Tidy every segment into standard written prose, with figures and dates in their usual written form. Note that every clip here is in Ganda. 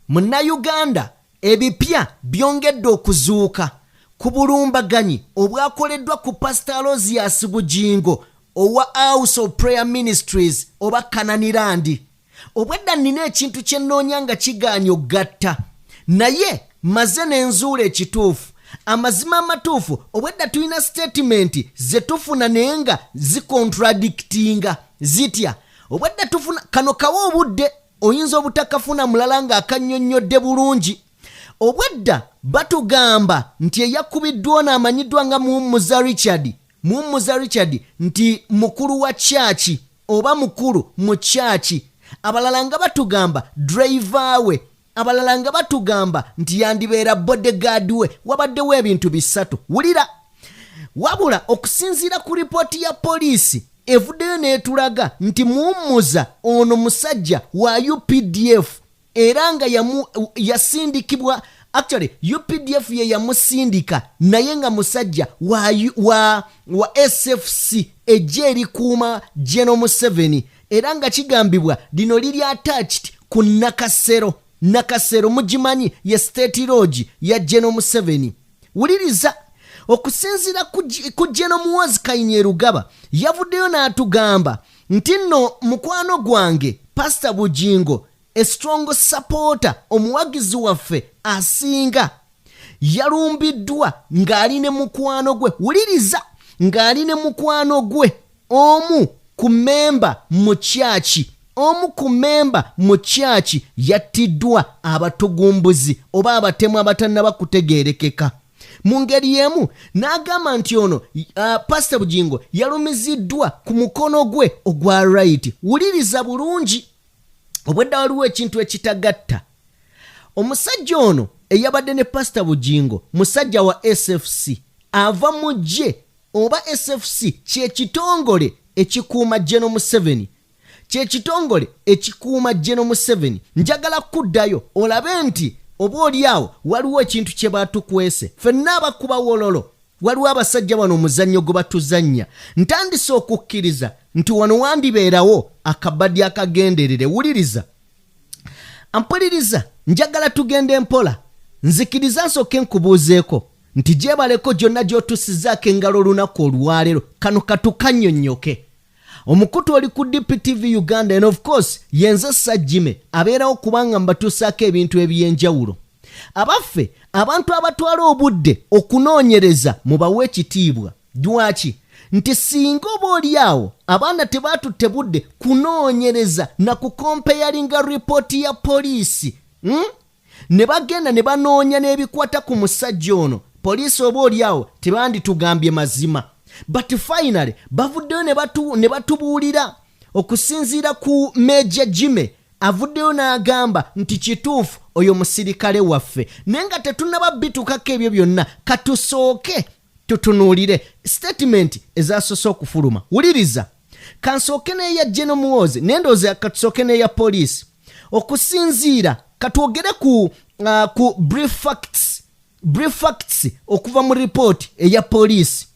Munnayuganda ebipya byongedde okuzuuka ku bulumbaganyi obwakoleddwa ku Pastor Aloysius Bujingo owa House of Prayer Ministries oba Kananirandi. Obwedda nina ekintu kye nnoonya nga kigaanye okugatta naye maze n'enzuula ekituufu. Amazima amatuufu obwedda tulina statement ze tufuna naye nga zikontradictinga zitya. Obwedda tufuna kano kawa obudde oyinza obutakafuna mulala nga akannyonnyodde bulungi. Obwedda batugamba nti eyakubiddwa n'amanyiddwa nga Muwummuza Richard nti mukulu wa chachi oba mukulu mu chachi. Abalala nga batugamba driver we, abalala nga batugamba nti yandibeera bodyguard we. Wabaddewo ebintu bisatu. Wulira, wabula okusinziira ku lipooti ya poliisi evuddeyo n'etulaga nti Muwummuza ono musajja wa UPDF era nga yasindikibwa. Actually UPDF ye yamusindika naye nga musajja wa SFC ejje erikuuma General Museveni era nga kigambibwa lino liri attached ku Nakasero mugimanyi ye State Lodge ya General Museveni. Wuliriza, okusinziira ku General Muhoozi Kainerugaba yavuddeyo n'atugamba nti nno mukwano gwange Pastor Bujingo, a strong supporter, omuwagizi waffe asinga, yalumbiddwa ng'ali ne mukwano gwe. Wuliriza, ng'ali ne mukwano gwe omu ku memba mu chachi yattiddwa abatugumbuzi oba abatemu abatannaba kutegeerekeka. Mu ngeri y'emu n'agamba nti ono Pastor Bujingo yalumiziddwa ku mukono gwe ogwa right. Wuliriza bulungi, obwedda waliwo ekintu ekitagatta. Omusajja ono eyabadde ne Pastor Bujingo musajja wa SFC ava mu gye oba SFC kyekitongole ekikuuma General Museveni. Kyekitongole ekikuuma General Museveni. Njagala kuddayo olabe nti oba oliawo waliwo ekintu kye batukwese. Ffenna abakuba wololo waliwo abasajja wano omuzannyo gwe batuzannya. Ntandise okukkiriza nti wano wandibeerawo akabaddi akagenderere. Wuliriza, ampuliriza, njagala tugende mpola. Nzikiriza nsooke nkubuuzeeko nti gyebaleko gyonna gy'otusizaako engalo olunaku olwaleero kano katukannyonnyoke. Omukutu oli ku DPTV Uganda and of course yenze Sajjime abeerawo kubanga mbatuusaako ebintu eby'enjawulo. Abaffe abantu abatwala obudde okunoonyereza mubawe ekitiibwa. Lwaki? Nti singa oba oliawo abaana tebaatutte budde kunoonyereza na kukompeyalinga ripooti ya poliisi ne bagenda ne banoonya n'ebikwata ku musajja ono, poliisi oba oliawo tebanditugambye mazima. But finally bavuddeyo ne batubuulira okusinziira ku Major Jimmy avuddeyo n'agamba nti kituufu oyo musirikale waffe. Naye nga tetunnaba bitukako ebyo byonna katusooke tutunuulire statement ezasoose okufuluma. Wuliriza, kansooke n'eya General Muhoozi n'endowooza katusooke n'eya poliisi. Okusinziira katwogere ku brief facts okuva mu report eya poliisi.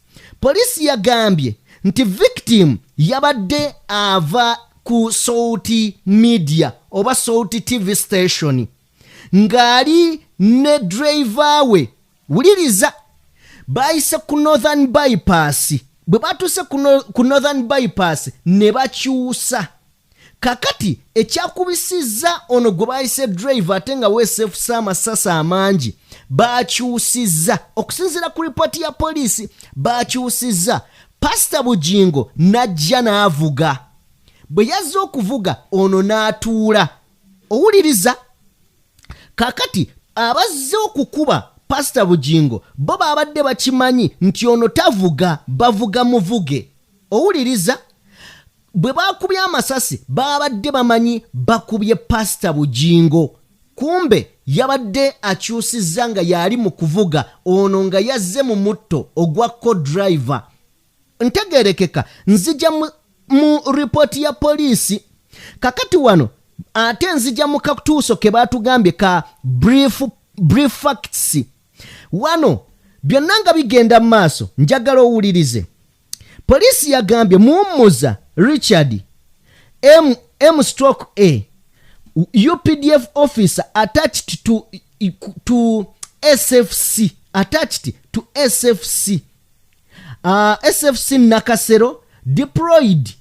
Poliisi yagambye nti victim yabadde ava ku Sauti Media oba Sauti TV station ng'ali ne driver we. Wuliriza, bayise ku Northern Bypass. Bwe batuuse ku Northern Bypass ne bakyusa. Kakati ekyakubisizza ono gwe bayise driver ate nga weesefusa amasasi amangi bakyusizza. Okusinziira ku ripooti ya poliisi bakyusizza. Pastor Bujingo n'ajja n'avuga. Bwe yazze okuvuga ono n'atuula. Owuliriza, kakati abazze okukuba Pastor Bujingo bo babadde bakimanyi nti ono tavuga, bavuga muvuge. Owuliriza, bwe bakubye amasasi babadde bamanyi bakubye Pastor Bujingo. Kumbe yabadde akyusizza nga yali mu kuvuga, ono nga yazze mu mutto ogwa co-driver. Ntegeerekeka nzija mu ripooti ya poliisi. Kakati wano ate nzija mu katuuso ke batugambye ka brief facts. Wano byonna nga bigenda mu maaso njagala owulirize. Poliisi yagambye Muwummuza Richard M/A UPDF officer attached to SFC, attached to SFC. SFC Nakasero deployed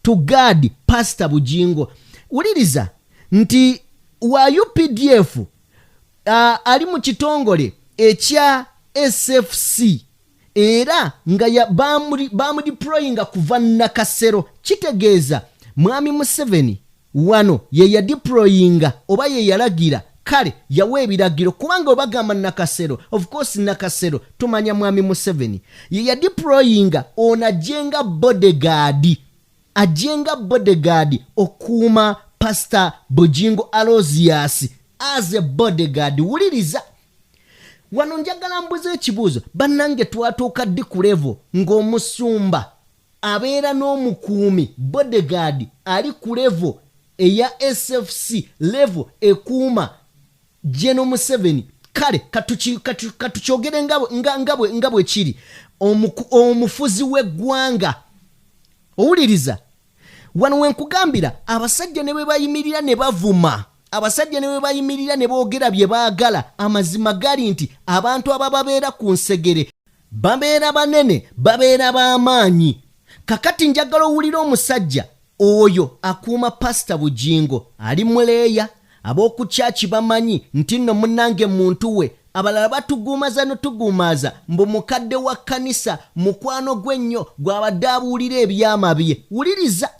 to guard Pastor Bujingo. Uliriza nti wa UPDF ali mu kitongole ekya SFC era nga bamudeployinga kuva Nakasero. Kitegeeza Mwami Museveni wano ye yadeployinga oba ye yalagira kale yawe ebiragiro kubanga obagamba Nakasero. Of course Nakasero tumanya Mwami Museveni ye yadeployinga onajenga bodyguard okuuma Pastor Bujingo Aloysius as a bodyguard. Wuliriza wano njagala mbuze ekibuuzo bannange twatuuka ddi ku level ng'omusumba abeera n'omukuumi bodyguard ali ku level eya SFC level ekuuma General Museveni. Kale katukyogere nga bwe kiri omufuzi w'eggwanga. Owuliriza wano wenkugambira abasajja ne bwe bayimirira ne bavuma, abasajja ne bwe bayimirira ne boogera bye baagala, amazima gali nti abantu ababeera ku nsegere babeera banene, babeera b'amaanyi. Kakati njagala owulira omusajja oyo akuuma Pastor Bujingo ali muleeya. Ab'oku kyaki bamanyi nti nno munnange muntu we, abalala batuguumaza notuguumaza mbu mukadde wa kkanisa mukwano gw'ennyo gw'abadde abuulira ebyama bye. Wuliriza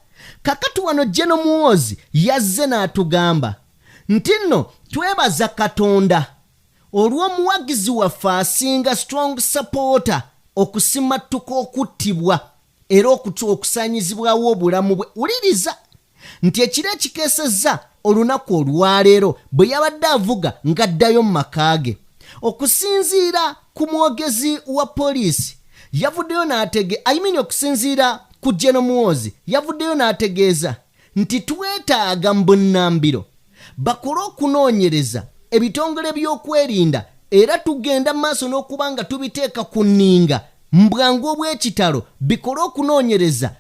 kakati wano General Muhoozi yazze n'atugamba nti nno twebaza Katonda olw'omuwagizi waffe asinga strong supporter okusimattuka okuttibwa era okusaanyizibwawo obulamu bwe. Wuliriza nti ekiro ekikeesezza olunaku olwaleero bwe yabadde avuga ng'addayo mu maka ge. Okusinziira ku mwogezi wa poliisi yavuddeyo okusinziira ku General Muhoozi yavuddeyo n'ategeeza nti twetaaga mu bunnambiro bakole okunoonyereza ebitongole by'okwerinda era tugenda maaso n'okuba nga tubiteeka ku nninga mu bwangu obw'ekitalo bikole okunoonyereza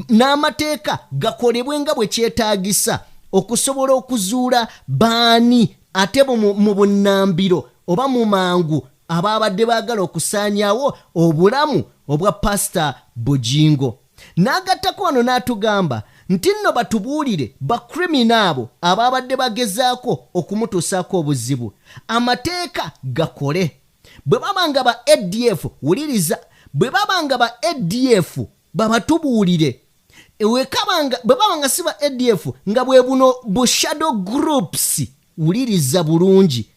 n'amateeka gakolebwe nga bwe kyetaagisa okusobola okuzuula baani ate mu bunnambiro oba mu mangu ababadde baagala okusaanyaawo obulamu obwa Pastor Bujingo. N'agattako wano n'atugamba nti nno batubuulire bakrimina abo ababadde bagezaako okumutuusaako obuzibu, amateeka gakole. Bwe babanga ba ADF, wuliriza, bwe babanga ba ADF babatubuulire. Bwe babanga si ba ADF nga bwe buno bu shadow groups, wuliriza bulungi.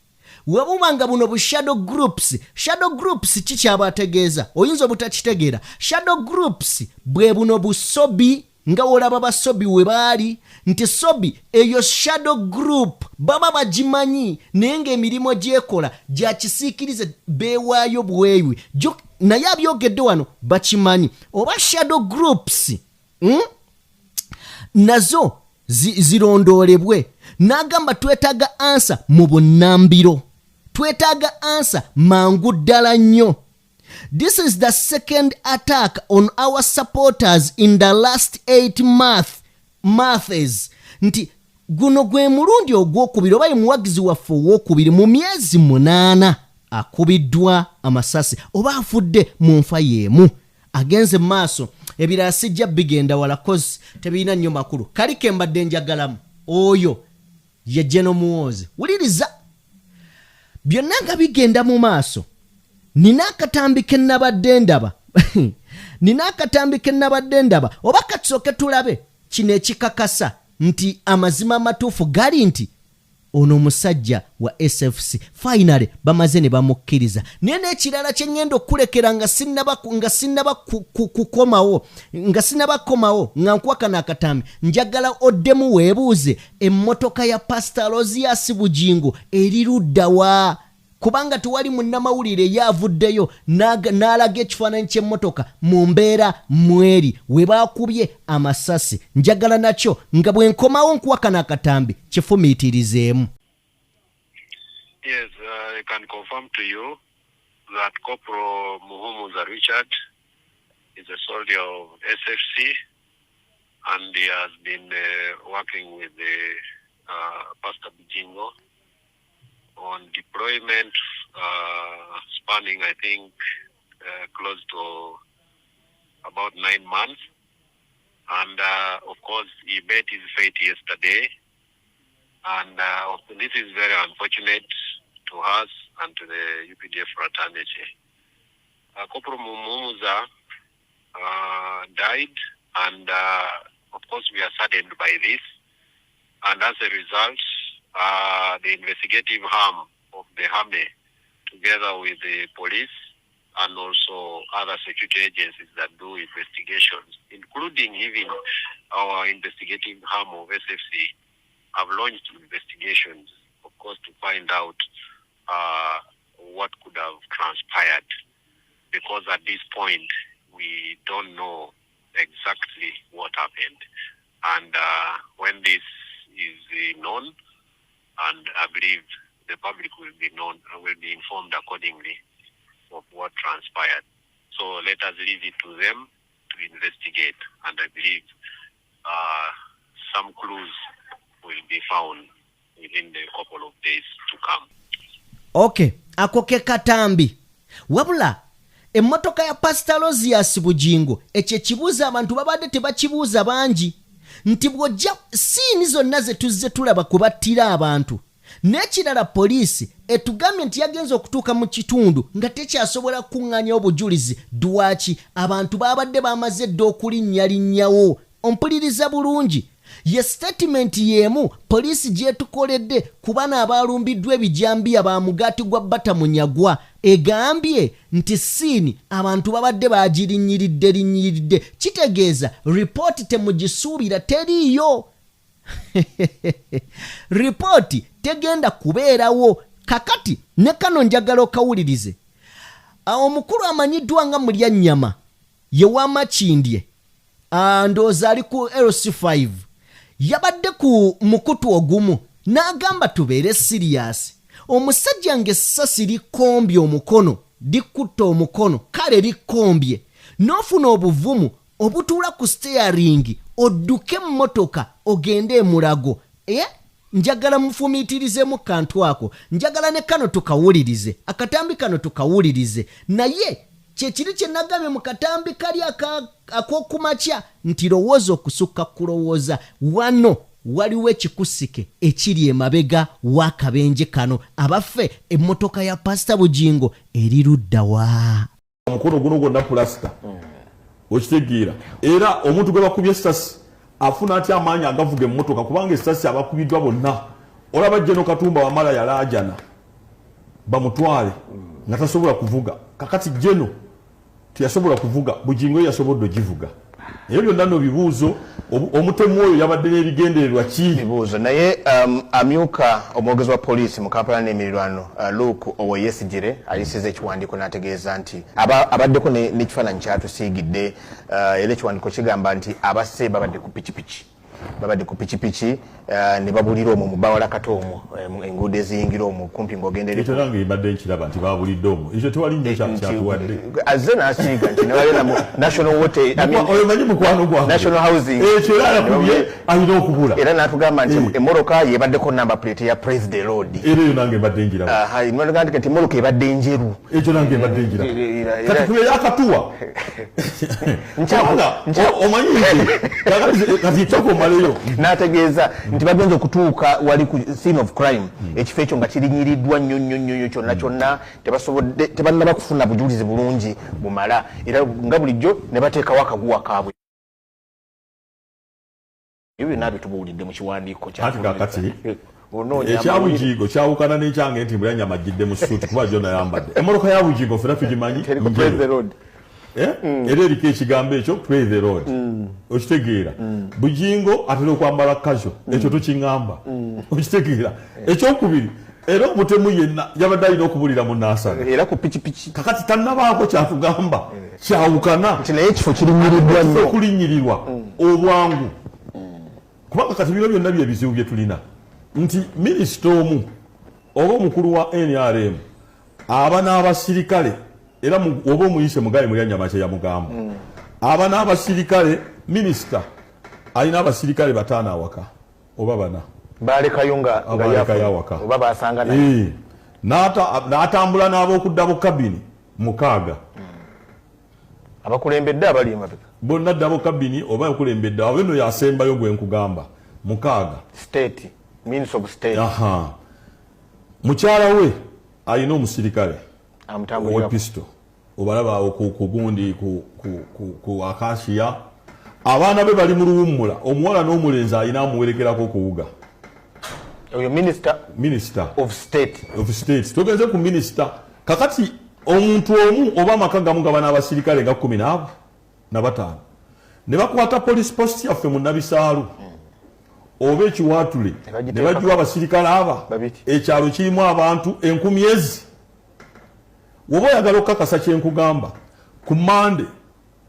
Bwe bubanga buno bu shadow groups kikyabategeeza oyinza obutakitegeera. Shadow groups bwe buno busobi nga olaba basobi we baali nti sobi eyo shadow group baba bagimanyi naye ng'emirimu gyekola gya kisiikirize beewaayo bwewi naye abyogedde wano bakimanyi. Oba shadow groups nazo zirondoolebwe. N'agamba twetaaga ansa mu bunnambiro, twetaaga ansa mangu ddala nnyo. This is the second attack on our supporters in the last 8 months. Nti guno gwe mulundi ogwokubiri oba ye muwagizi waffe owokubiri mu myezi 8 akubiddwa amasasi oba afudde mu nfa y'emu. Agenze maaso ebirala sijja bigenda wala kozi tebirina nnyo makulu. Kaliko mbadde njagalamu oyo ye General Muhoozi. Wuliriza byonna nga bigenda mu maaso. Nina akatambi ke nnabadde ndaba oba katusooke tulabe kino ekikakasa nti amazima amatuufu gali nti ono omusajja wa SFC finally bamaze ne bamukkiriza. Naye n'ekirala kye ngenda okulekera nga sinnaba komawo nga nkwakana akatambi, njagala oddemu weebuuze emmotoka ya Pastor Aloysius Bujingo eri ludda wa? Kubanga tuwali munnamawulire yavuddeyo n'alaga ekifaananyi ky'emmotoka mu mbeera mweri we baakubye amasasi. Njagala nakyo nga bwe nkomawo nkwakana akatambi kifumiitirizeemu. Yes, I can confirm to you that Corporal Muhumuza Richard is a soldier of SFC and he has been working with the Pastor Bujingo on deployment spanning, I think, close to about 9 months. And of course, he met his fate yesterday. And this is very unfortunate to us and to the UPDF fraternity. Corporal Mumuza died, and of course, we are saddened by this. And as a result, the investigative arm of the army, together with the police and also other security agencies that do investigations, including even our investigative arm of SFC, have launched investigations, of course, to find out what could have transpired. Because at this point, we don't know exactly what happened. And when this is known, and I believe the public will be informed accordingly of what transpired. So let us leave it to them to investigate, and I believe some clues will be found within the couple of days to come. Okay, ako ke katambi. Wabula emmotoka ya Pastor Lozias Bujingo ekye kibuuza abantu babadde tebakibuuza bangi nti bw'ojja siini zonna ze tuzze tulaba kubattira abantu n'ekirala poliisi etugambye nti yagenza okutuuka mu kitundu nga tekyasobola kuŋŋaanya obujulizi dwaki abantu babadde bamaze dda okulinnyawo. Ompuliriza bulungi, ye statement y'emu poliisi gyetukoledde ku bana abalumbiddwa ebijambiya ba mugaati gwa bbata munyagwa egambye nti siini abantu babadde bagirinyiridde kitegeeza ripooti temugisuubira teriiyo. Ripooti tegenda kubeerawo. Kakati ne kano njagala okawulirize. Omukulu amanyiddwa nga Mulyannyama ye w'Amakindye ndowooza ali ku LC5 yabadde ku mukutu ogumu n'agamba tubeere siriyasi. Omusajja ng'essasi likombye omukono likutta omukono kale likombye n'ofuna obuvumu obutuula ku steering odduke mmotoka ogende e Mulago. Njagala mufumiitirizemu kantu ako, njagala ne kano tukawulirize, akatambi kano tukawulirize. Naye kyekiri kye nagambye mu katambi kali ak'okumakya nti lowooza okusukka kulowooza, wano waliwo ekikusike ekiri emabega w'akabenje kano. Abaffe emmotoka ya Pastor Bujingo eri ludda wa? Omukono guno gwonna pulasita okitegeera, era omuntu gwe bakubye essasi afuna atya amaanyi agavuga emmotoka kubanga essasi abakubiddwa bonna olaba Jeno Katumba wamala yalaajana bamutwale nga tasobola kuvuga. Kakati Jeno tiyasobola kuvuga, Bujingo yasobodde ogivuga. Ebyo byonna no bibuuzo, omutemu oyo yabadde n'ebigendererwa ki? Bibuuzo naye amyuka omwogezi wa poliisi mu Kampala n'emirirwano Luke Owoyesigire alisiza ekiwandiiko n'ategeeza nti abaddeko n'ekifaananyi kyatusiigidde era ekiwandiiko kigamba nti abasse babadde ku pikipiki ne babulira omwo mu bbaawa Akatuufu enguudo eziyingira omwo kumpi ng'ogendera ekyo nange mbadde nkiraba nti baabulidde omwo, ekyo tewali nnyo kyatuwadde azze n'asiiga nti nebalera mu national water oyo manyi mukwano gwange national housing ekyo era yakubye alina okubula era n'atugamba nti emmoloka yebaddeko number plate ya Praise the Lord era eyo nange mbadde njiraba nagandika nti emmoloka ebadde njeru ekyo nange mbadde njiraba kati kube yakatuwa omanyi kati kyakomaleyo n'ategeeza nti bagenza okutuuka wali ku scene of crime ekifo ekyo nga kirinyiriddwa nnyo kyonna tebannaba kufuna bujulizi bulungi bumala era nga bulijjo ne bateekawo akaguwa kaabwe. Ebyo byonna bitubuulidde mu kiwandiiko kakati ekya Bujingo kyawukana n'ekyange nti Mulyannyama ajjidde mu suuti kuba jjo nayambadde emmotoka ya Bujingo fena tugimanyi era eriko ekigambo ekyo Praise the Lord okitegeera. Bujingo atera okwambala kazo ekyo tukiŋŋamba okitegeera. Ekyokubiri era omutemu yenna yabadde alina okubulira mu naasana era ku pikipiki kakati tannabaako kyatugamba kyawukana nti naye ekifo kirinnyirirwa nnyo okulinnyirirwa obwangu kubanga kati bino byonna byebizibu bye tulina nti minisita omu oba omukulu wa NRM aba n'abasirikale era oba omuyise mugabe Mulyannyama kye yamugamba aba n'abasirikale minisita alina abasirikale 5 awaka oba 4 bale kayunga yawaka oba basanga naye n'atambula n'ab'okudda mu kabini mukaaga abakulembedde abali emabega bonna ddabo kabini oba okulembedde abo nno yasembayo gwe nkugamba mukaaga state means of state mukyala we alina omusirikale amutambulira pisto obalaba ku gundi ku akasiya abaana be bali mu luwummula omuwala n'omulenzi alina amuwerekerako kuwuga oyo minister of state togenze ku minister kakati omuntu omu oba amaka gamu gaba n'abasirikale nga 15 ne bakwata police post yaffe mu Nabisaalu oba ekiwaatule ne bajjuwa abasirikale aba ekyalo kirimu abantu 10,000 woba oyagala okukakasa kyenkugamba ku Mande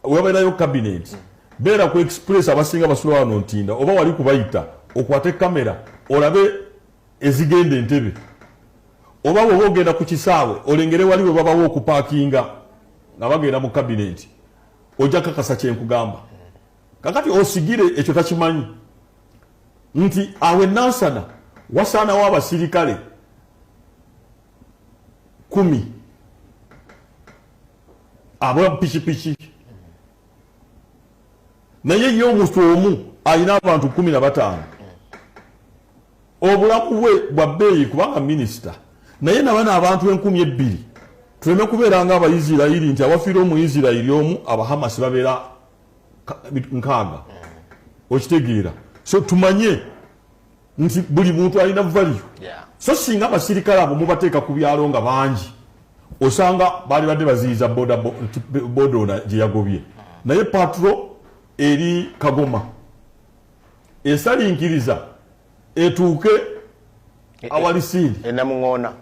webabeerayo cabinet beera ku express abasinga basula wano Ntinda oba wali kubayita okwate kamera olabe ezigenda Entebbe oba woba ogenda ku kisaawe olengere wali we babawo okupaakinga nga bagenda mu cabinet ojja kakasa kyenkugamba kakati osigire ekyo takimanyi nti awe Nansana wasaanawo abasirikale 10 aba pikipiki naye ye omuntu omu alina abantu 15 obulamu bwe bwa bbeeyi kubanga minisita naye nabana abantu 2,000 tuleme kubeera nga Abayisirayiri nti awafiira Omuyisirayiri omu Abahamasi babeera 6 okitegeera so tumanye nti buli muntu alina value so singa abasirikale abo mubateeka ku byalo nga bangi osanga bali badde baziyiza boda gye yagobye naye patro eri Kagoma esalinkiriza etuuke awalisiri enamuŋoona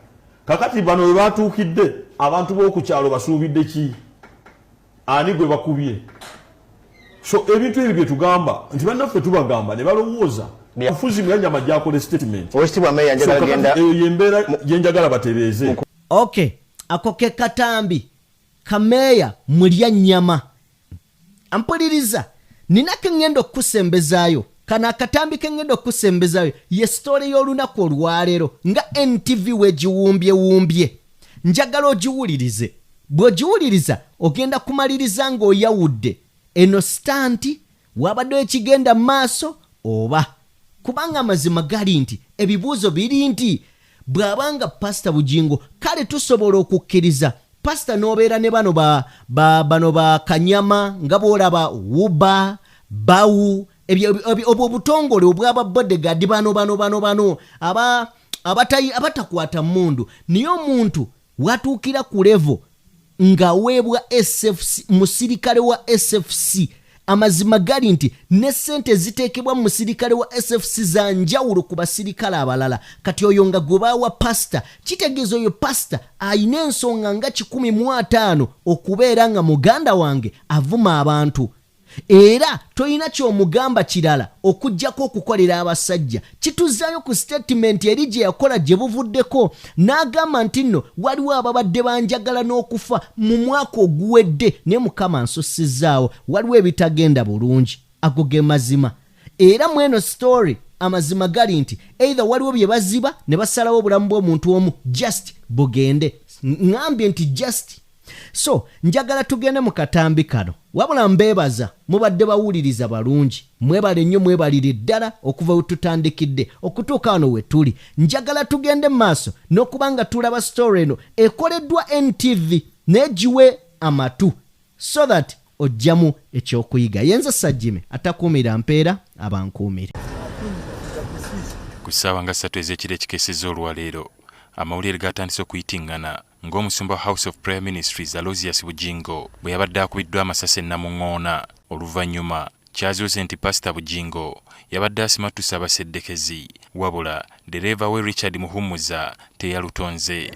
kakati bano we batuukidde abantu b'okukyalo basuubidde ki ani gwe bakubye so ebintu ebyo bye tugamba nti bannaffe tubagamba ne balowooza Mufuzi Muyanyama gy'akola statement Oweekitiibwa Meeya njagala genda yembeera gyenjagala batereeze okay ako ke katambi kameeya mulya nnyama ampuliriza nina kengendo okusembezaayo kana akatambi kengendo okusembezaayo ye story y'olunaku olwaleero nga NTV wegiwumbye njagala ogiwulirize bw'ogiwuliriza ogenda kumaliriza ng'oyawudde eno stanti wabadde ekigenda mu maaso oba kubanga amazima gali nti ebibuuzo biri nti bw'abanga Pastor Bujingo kale tusobola okukkiriza Pastor n'obeera ne bano ba Kanyama nga bw'olaba Wuba Bawu obwo obutongole obw'aba bodyguard bano abatakwata mundu niye omuntu watuukira ku level nga weebwa SFC musirikale wa SFC amazima gali nti ne sente ziteekebwa mu musirikale wa SFC za njawulo ku basirikale abalala kati oyo nga gwe baawa Pastor kitegeeza oyo Pastor ayina ensonga nga 15 okubeera nga muganda wange avuma abantu era toyina ky'omugamba kirala okuggyako okukolera abasajja kituzaayo ku statement eri gye yakola gye buvuddeko n'agamba nti nno waliwo ababadde banjagala n'okufa mu mwaka oguwedde ne Mukama nsussizaawo waliwo ebitagenda bulungi ago ge mazima era mu eno story amazima gali nti either waliwo bye baziba ne basalawo obulamu bw'omuntu omu just bugende ngambye nti just so njagala tugende mu katambi kano wabula mbeebaza mubadde bawuliriza balungi mwebale nnyo mwebalire ddala okuva we tutandikidde okutuuka wano we tuli njagala tugende mu maaso n'okubanga tulaba story eno ekoleddwa NTV n'egiwe amatu so that ojjamu ekyokuyiga yenza Sajjime atakuumira mpeera abankuumire ku ssaawa nga 3 ez'ekiro ekikeesezza olwaleero amawulire gatandise okuyitingana ng'omusumba wa House of Prayer Ministries Aloysius Bujingo bwe yabadde akubiddwa amasasi Namuŋoona oluvannyuma kyazuuse nti Pastor Bujingo yabadde asimattusa abaseddekezi wabula dereeva we Richard Muhumuza teyalutonze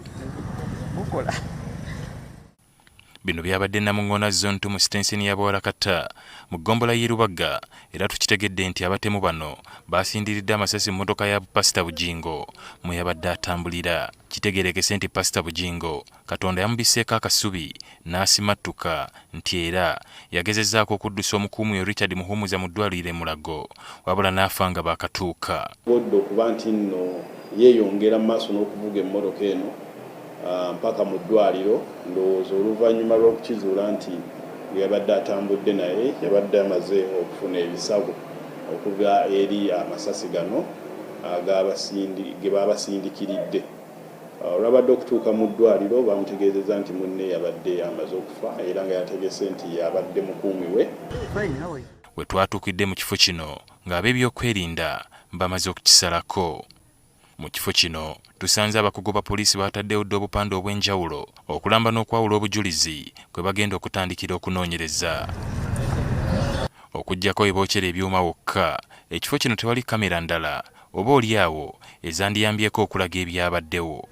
Bino byabadde Namuŋŋona Zone 2 mu sitenseni ya Bwarakata mu gombola y'e Lubaga, era tukitegedde nti abatemu bano baasindiridde amasasi mu mmotoka ya Pastor Bujingo mwe yabadde atambulira. Kitegeerekese nti Pastor Bujingo Katonda yamubiseeko akasubi n'asimattuka nti era yagezezzaako okuddusa omukuumi we Richard Muhumuza mu ddwaliro e Mulago, wabula n'afa nga baakatuuka. Boddo okuba nti nno yeeyongera mu maaso n'okuvuga emmotoka eno mpaka mu ddwaliro, ndowooza oluvannyuma lw'okukizuula nti yabadde atambudde naye yabadde amaze okufuna ebisago okuva eri amasasi gano ge baabasindikiridde. Olwabadde okutuuka mu ddwaliro bamutegeezezza nti munne yabadde amaze okufa era nga yategese nti yabadde mukuumi we. We twatuukidde mu kifo kino ng'ab'ebyokwerinda bamaze okukisalako. Mu kifo kino tusanze abakugu ba poliisi baataddewo dde obupande obw'enjawulo okulamba n'okwawula obujulizi kwe bagenda okutandikira okunoonyereza. Okuggyako ebookera ebyuma wokka, ekifo kino tewali kamera ndala oba oli awo ezandiyambyeko okulaga ebyabaddewo.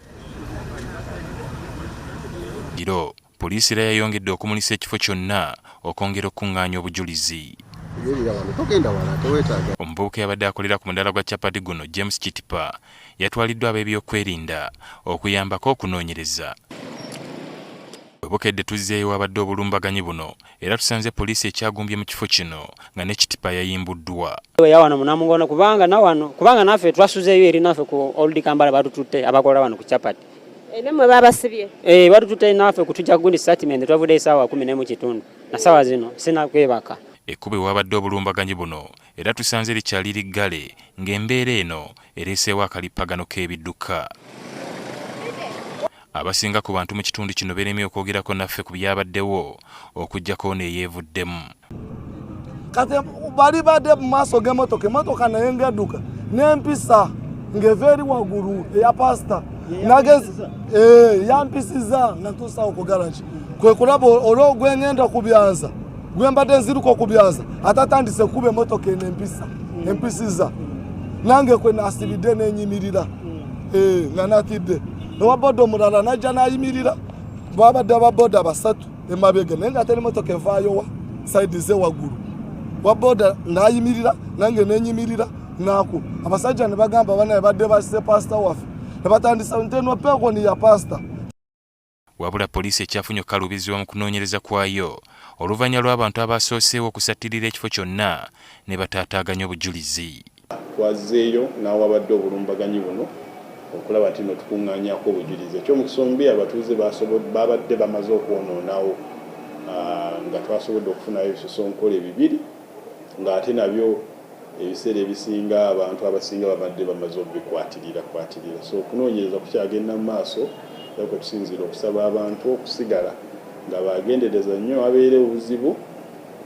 Giro poliisi era yayongedde okumulisa ekifo kyonna okwongera okuŋŋaanya obujulizi. Omuvubuka yabadde akolera ku mudaala gwa Chapati guno James Kitipa yatwaliddwa ab'ebyokwerinda okuyambako okunoonyereza. Webukedde tuzzeeyo wabadde obulumbaganyi buno era tusanze poliisi ekyagumbye mu kifo kino nga ne Kitipa yayimbuddwa. Wano mu Namuŋŋona kubanga naffe twasuzeeyo eri naffe ku Old Kambala batututte abakola wano ku Chapati. Nemwe babasibye? Batututte naffe kutujja gundi statement twavudde essaawa 10:30 na ssaawa zino sinakwebaka. Ekkube wabadde obulumbaganyi buno era tusanze likyali liggale ng'embeera eno ereeseewo akalippagano k'ebidduka. Abasinga ku bantu mu kitundu kino beremye okwogerako naffe ku byabaddewo okuggyako neeyeevuddemu. Kati bali badde mu maaso g'emmotoka naye ng'edduka n'empisa ng'eva eri waggulu eya pasita yampisiza natuusa okugalaji kwe kulaba olw'ogwengenda kubyaza gwembadde nziruka okubyaza atatandise kuba emmotoka eno empisiza nange kwe nasibidde n'enyimirira nga natidde owaboda omulala najja n'ayimirira babadde ababoda basatu emabega naye nga teri emmotoka evaayowa saidi ze waggulu waboda n'ayimirira nange n'enyimirira naku abasajja ne bagamba banaye badde basise pasita waffe ne batandisa nteno peeko ni ya pasita. Wabula poliisi ekyafunye okukalubizibwa mu kunoonyereza kwayo oluvannyuma lw'abantu abasooseewo okusattirira ekifo kyonna ne bataataaganya obujulizi. Twazzeeyo n'awabadde obulumbaganyi buno okulaba nti no tukuŋŋaanyaako obujulizi. Eky'omukusombi abatuuze babadde bamaze okwonoonawo nga twasobodde okufunayo ebisusonkole 2 ng'ate nabyo ebiseera ebisinga abantu abasinga babadde bamaze okubikwatirira. So okunoonyereza kukyagenda mu maaso era kwe tusinzira okusaba abantu okusigala nga bagendereza nnyo abeere obuzibu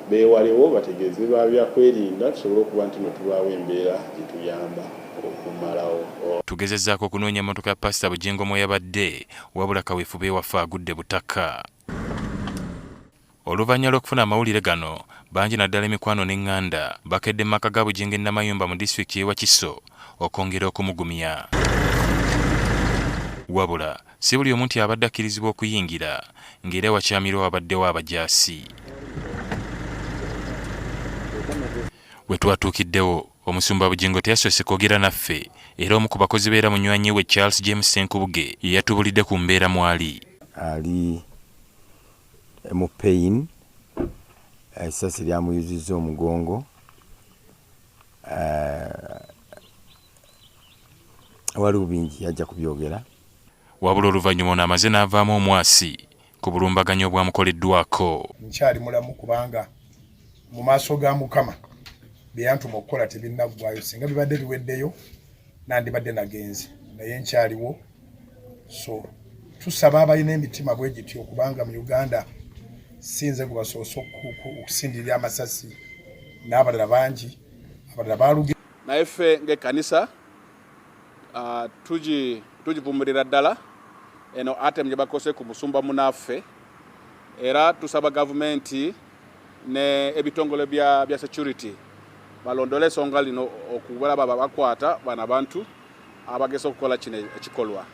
beewalewo bategeeze babyakwerinda tusobole okuba nti tubaawo embeera gituyamba okumalawo. Tugezezzaako okunoonya emmotoka ya Pastor Bujingo mwe yabadde wabula kaweefube waffe agudde butaka. Oluvannyuma lw'okufuna amawulire gano bangi naddala emikwano n'eŋŋanda bakedde mu maka ga Bujingo e Namayumba mu disitulikiti y'e Wakiso okwongera okumugumya. Wabula si buli omuntu abadde akkirizibwa okuyingira ng'era wakyamirwa wabaddewo abajaasi. We twatuukiddewo omusumba Bujingo teyasoose kwogera naffe era omu ku bakozi beera munywanyi we Charles James Senkubuge ye yatubulidde ku mbeera mwali. Ali mu pain essasi lyamuyuzizza omugongo waliwo bingi yajja kubyogera. Wabula oluvannyuma ono amaze n'avaamu omwasi ku bulumbaganyi obwamukoleddwako. Nkyali mulamu kubanga mu maaso ga Mukama bye yantuma okukola tebinnaggwaayo, singa bibadde biweddeyo nandibadde nagenze naye nkyaliwo. So tusaba abalina emitima bwe gityo kubanga mu Uganda sinze gwe basoose okusindirira amasasi n'abalala bangi abalala baaluge. Naye ffe ng'ekkanisa tugivumirira ddala eno atem gye bakose ku musumba munaffe era tusaba gavumenti ne ebitongole bya security balondole ensonga lino okubalaba bakwata bana bantu abagesa okukola kino ekikolwa.